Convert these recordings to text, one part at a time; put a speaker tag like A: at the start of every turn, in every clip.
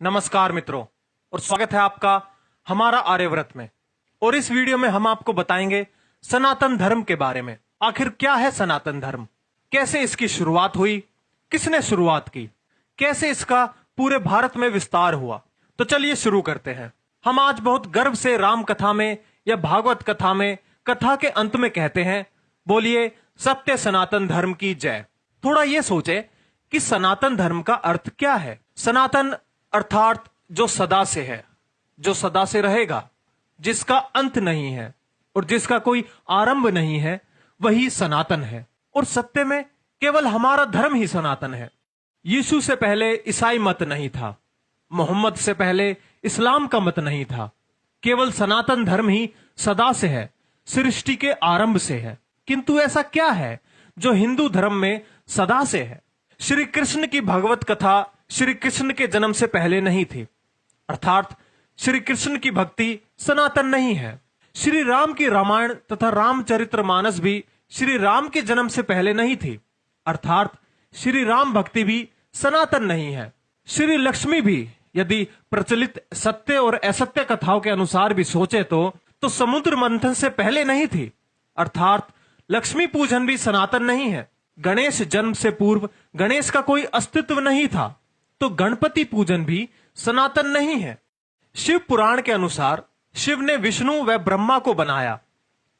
A: नमस्कार मित्रों, और स्वागत है आपका हमारा आर्यव्रत में। और इस वीडियो में हम आपको बताएंगे सनातन धर्म के बारे में। आखिर क्या है सनातन धर्म, कैसे इसकी शुरुआत हुई, किसने शुरुआत की, कैसे इसका पूरे भारत में विस्तार हुआ। तो चलिए शुरू करते हैं। हम आज बहुत गर्व से राम कथा में या भागवत कथा में कथा के अंत में कहते हैं, बोलिए सत्य सनातन धर्म की जय। थोड़ा ये सोचे कि सनातन धर्म का अर्थ क्या है। सनातन अर्थात जो सदा से है, जो सदा से रहेगा, जिसका अंत नहीं है और जिसका कोई आरंभ नहीं है, वही सनातन है। और सत्य में केवल हमारा धर्म ही सनातन है। यीशु से पहले ईसाई मत नहीं था, मोहम्मद से पहले इस्लाम का मत नहीं था। केवल सनातन धर्म ही सदा से है, सृष्टि के आरंभ से है। किंतु ऐसा क्या है जो हिंदू धर्म में सदा से है? श्री कृष्ण की भगवत कथा श्री कृष्ण के जन्म से पहले नहीं थी, अर्थात श्री कृष्ण की भक्ति सनातन नहीं है। श्री राम की रामायण तथा रामचरितमानस भी श्री राम के जन्म से पहले नहीं थी, अर्थात श्री राम भक्ति भी सनातन नहीं है। श्री लक्ष्मी भी यदि प्रचलित सत्य और असत्य कथाओं के अनुसार भी सोचे तो समुद्र मंथन से पहले नहीं थी, अर्थात लक्ष्मी पूजन भी सनातन नहीं है। गणेश जन्म से पूर्व गणेश का कोई अस्तित्व नहीं था, तो गणपति पूजन भी सनातन नहीं है। शिव पुराण के अनुसार शिव ने विष्णु व ब्रह्मा को बनाया,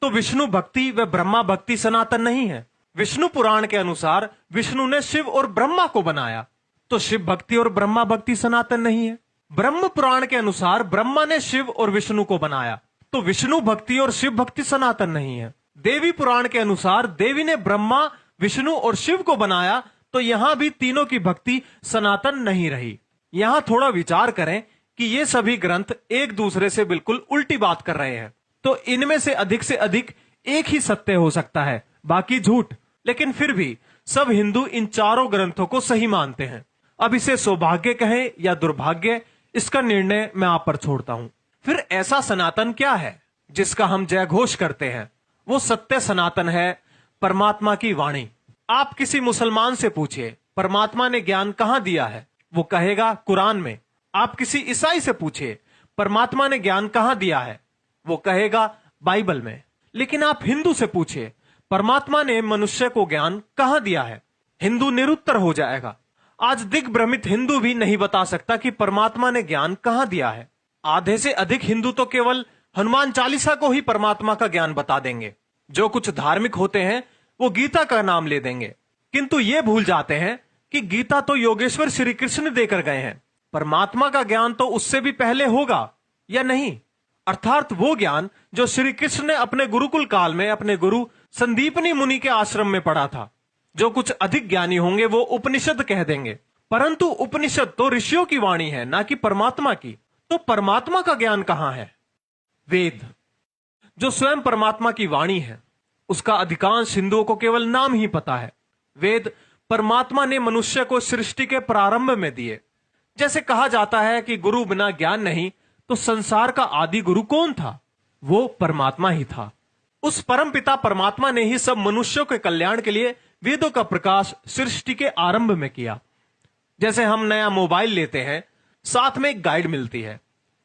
A: तो विष्णु भक्ति व ब्रह्मा भक्ति सनातन नहीं है। विष्णु पुराण के अनुसार विष्णु ने शिव और ब्रह्मा को बनाया, तो शिव भक्ति और ब्रह्मा भक्ति सनातन नहीं है। ब्रह्म पुराण के अनुसार ब्रह्मा ने शिव और विष्णु को बनाया, तो विष्णु भक्ति और शिव भक्ति सनातन नहीं है। देवी पुराण के अनुसार देवी ने ब्रह्मा, विष्णु और शिव को बनाया, तो यहां भी तीनों की भक्ति सनातन नहीं रही। यहां थोड़ा विचार करें कि ये सभी ग्रंथ एक दूसरे से बिल्कुल उल्टी बात कर रहे हैं, तो इनमें से अधिक एक ही सत्य हो सकता है, बाकी झूठ। लेकिन फिर भी सब हिंदू इन चारों ग्रंथों को सही मानते हैं। अब इसे सौभाग्य कहें या दुर्भाग्य, इसका निर्णय मैं आप पर छोड़ता हूं। फिर ऐसा सनातन क्या है जिसका हम जय घोष करते हैं? वो सत्य सनातन है, परमात्मा की वाणी। आप किसी मुसलमान से पूछिए परमात्मा ने ज्ञान कहां दिया है, वो कहेगा कुरान में। आप किसी ईसाई से पूछिए परमात्मा ने ज्ञान कहां दिया है, वो कहेगा बाइबल में। लेकिन आप हिंदू से पूछिए परमात्मा ने मनुष्य को ज्ञान कहां दिया है, हिंदू निरुत्तर हो जाएगा। आज दिग्भ्रमित हिंदू भी नहीं बता सकता कि परमात्मा ने ज्ञान कहां दिया है। आधे से अधिक हिंदू तो केवल हनुमान चालीसा को ही परमात्मा का ज्ञान बता देंगे। जो कुछ धार्मिक होते हैं वो गीता का नाम ले देंगे, किंतु ये भूल जाते हैं कि गीता तो योगेश्वर श्री कृष्ण देकर गए हैं। परमात्मा का ज्ञान तो उससे भी पहले होगा या नहीं, अर्थात वो ज्ञान जो श्री कृष्ण ने अपने गुरुकुल काल में अपने गुरु संदीपनी मुनि के आश्रम में पढ़ा था। जो कुछ अधिक ज्ञानी होंगे वो उपनिषद कह देंगे, परंतु उपनिषद तो ऋषियों की वाणी है, ना कि परमात्मा की। तो परमात्मा का ज्ञान कहां है? वेद, जो स्वयं परमात्मा की वाणी है, उसका अधिकांश हिंदुओं को केवल नाम ही पता है। वेद परमात्मा ने मनुष्य को सृष्टि के प्रारंभ में दिए। जैसे कहा जाता है कि गुरु बिना ज्ञान नहीं, तो संसार का आदि गुरु कौन था? वो परमात्मा ही था। उस परमपिता परमात्मा ने ही सब मनुष्यों के कल्याण के लिए वेदों का प्रकाश सृष्टि के आरंभ में किया। जैसे हम नया मोबाइल लेते हैं, साथ में एक गाइड मिलती है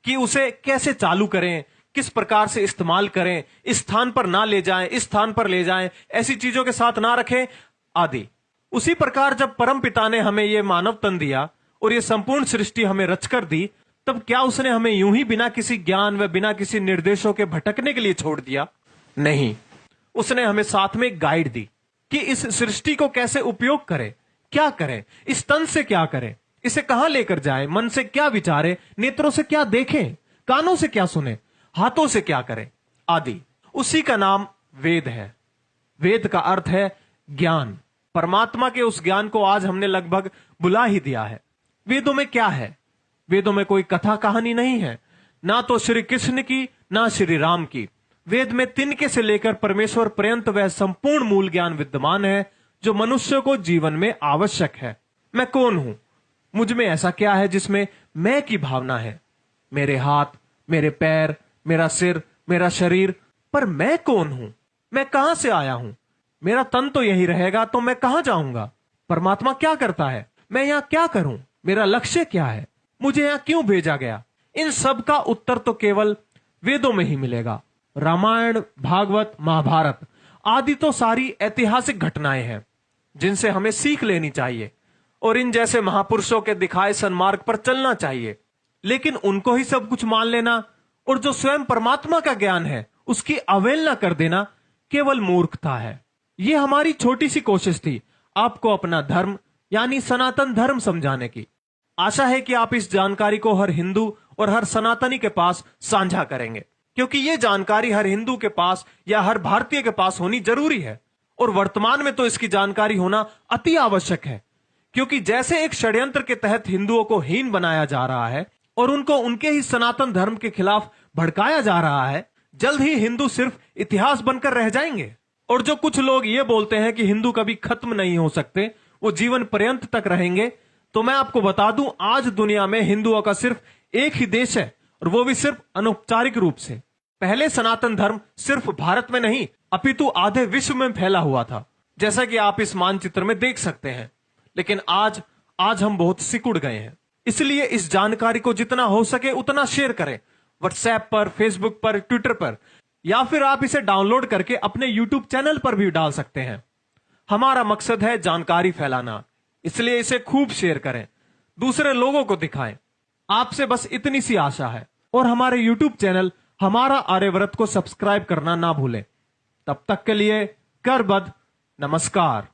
A: कि उसे कैसे चालू करें, किस प्रकार से इस्तेमाल करें, इस स्थान पर ना ले जाएं, इस स्थान पर ले जाएं, ऐसी चीजों के साथ ना रखें आदि। उसी प्रकार जब परम पिता ने हमें यह मानव तन दिया और यह संपूर्ण सृष्टि हमें रचकर दी, तब क्या उसने हमें यूं ही बिना किसी ज्ञान व बिना किसी निर्देशों के भटकने के लिए छोड़ दिया? नहीं, उसने हमें साथ में एक गाइड दी कि इस सृष्टि को कैसे उपयोग करें, क्या करें, इस तन से क्या करें, इसे कहां लेकर जाएं, मन से क्या विचारें, नेत्रों से क्या देखें, कानों से क्या सुने, हाथों से क्या करें आदि। उसी का नाम वेद है। वेद का अर्थ है ज्ञान। परमात्मा के उस ज्ञान को आज हमने लगभग बुला ही दिया है। वेदों में क्या है? वेदों में कोई कथा कहानी नहीं है, ना तो श्री कृष्ण की ना श्री राम की। वेद में तिनके से लेकर परमेश्वर पर्यंत वह संपूर्ण मूल ज्ञान विद्यमान है जो मनुष्य को जीवन में आवश्यक है। मैं कौन हूं? मुझ में ऐसा क्या है जिसमें मैं की भावना है? मेरे हाथ, मेरे पैर, मेरा सिर, मेरा शरीर, पर मैं कौन हूं? मैं कहां से आया हूं? मेरा तन तो यही रहेगा, तो मैं कहां जाऊंगा? परमात्मा क्या करता है? मैं यहां क्या करूं? मेरा लक्ष्य क्या है? मुझे यहां क्यों भेजा गया? इन सब का उत्तर तो केवल वेदों में ही मिलेगा। रामायण, भागवत, महाभारत आदि तो सारी ऐतिहासिक घटनाएं हैं जिनसे हमें सीख लेनी चाहिए और इन जैसे महापुरुषों के दिखाए सन्मार्ग पर चलना चाहिए। लेकिन उनको ही सब कुछ मान लेना और जो स्वयं परमात्मा का ज्ञान है उसकी अवहेलना कर देना केवल मूर्खता है। यह हमारी छोटी सी कोशिश थी आपको अपना धर्म यानी सनातन धर्म समझाने की। आशा है कि आप इस जानकारी को हर हिंदू और हर सनातनी के पास साझा करेंगे, क्योंकि यह जानकारी हर हिंदू के पास या हर भारतीय के पास होनी जरूरी है। और वर्तमान में तो इसकी जानकारी होना अति आवश्यक है, क्योंकि जैसे एक षड्यंत्र के तहत हिंदुओं को हीन बनाया जा रहा है और उनको उनके ही सनातन धर्म के खिलाफ भड़काया जा रहा है, जल्द ही हिंदू सिर्फ इतिहास बनकर रह जाएंगे। और जो कुछ लोग ये बोलते हैं कि हिंदू कभी खत्म नहीं हो सकते, वो जीवन पर्यंत तक रहेंगे, तो मैं आपको बता दूं आज दुनिया में हिंदुओं का सिर्फ एक ही देश है और वो भी सिर्फ अनौपचारिक रूप से। पहले सनातन धर्म सिर्फ भारत में नहीं अपितु आधे विश्व में फैला हुआ था, जैसा कि आप इस मानचित्र में देख सकते हैं। लेकिन आज हम बहुत सिकुड़ गए हैं। इसलिए इस जानकारी को जितना हो सके उतना शेयर करें, व्हाट्सएप पर, फेसबुक पर, ट्विटर पर, या फिर आप इसे डाउनलोड करके अपने यूट्यूब चैनल पर भी डाल सकते हैं। हमारा मकसद है जानकारी फैलाना, इसलिए इसे खूब शेयर करें, दूसरे लोगों को दिखाएं। आपसे बस इतनी सी आशा है। और हमारे यूट्यूब चैनल हमारा आर्यव्रत को सब्सक्राइब करना ना भूलें। तब तक के लिए करबद्ध नमस्कार।